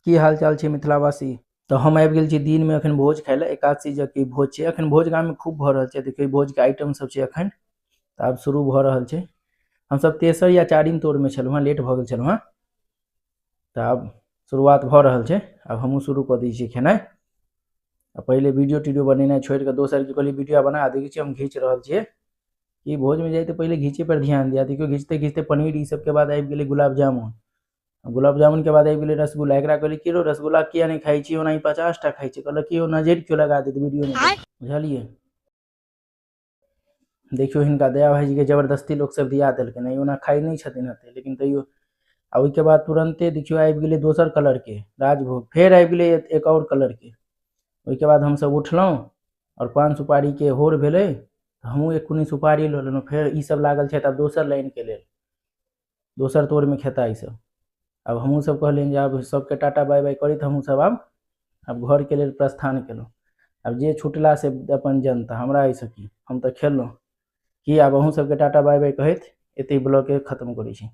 की हाल चाल छै मिथिलावासी। तो हम आबि गेल छी दिन में अखन भोज खाय ले। एकादशी के भोज छै, अखन भोज गाम में खूब भ रहल छै। देखियो भोज के आइटम सब छै अखन, तो आब शुरू भ रहल छै। हम सब तेसर या चारिम तोर में छलहुँ, लेट भ गेल छलहुँ, तो आब शुरुआत भ रहल छै। अब हमहूँ शुरू क दै छियै खेनाइ। पहले वीडियो टीडियो बनेनाइ छोड़ के दोसर के कहलिए वीडियो बना देखिए छी हम घीच रहल छियै कि भोज में जाए तो पहले घीचे पर ध्यान दिया। देखियो घीचते घीचते पनीर ई सब के बाद आबि गेलै गुलाब जामुन। गुलाब जामुन के बाद आबि गेलै रसगुल्ला। एकरा कहलिए कि रो रसगुल्ला किया नहीं खाई छी, ओना 50 टा खाई छी। कहलक कि नजर क्यों लगा देत वीडियो में, बुझलिए। देखियो हिनका दया भाईजी के जबरदस्ती लोग सब दिया देलकै, नहीं ओना खाई नहीं छथिन हते, लेकिन तैयो। आ ओई के बाद तुरंते देखियो आबि गेलै दोसर कलर के राजभोग, फेर आबि गेलै एक और कलर के। ओई के बाद हम सब उठलहुँ और पान सुपारी के होर भेलै, हमहूँ एक कुनी सुपारी लऽ लेलहुँ। फेर ई सब लागल छै, तब दोसर लाइन के लेल दोसर तोर में खेता ई सब। अब हमहूँ सब कहलियनि जे आब सबके टाटा बाय बाय करैत हमहूँ सब आब घर के लेल प्रस्थान केलहुँ। अब जे छुटला से अपन जनता, हमरा एहिसँ की, हम तऽ खेलहुँ। कि आब अहूँ सबके टाटा बाय बाय कहैत एते ब्लॉग के खत्म करै छी।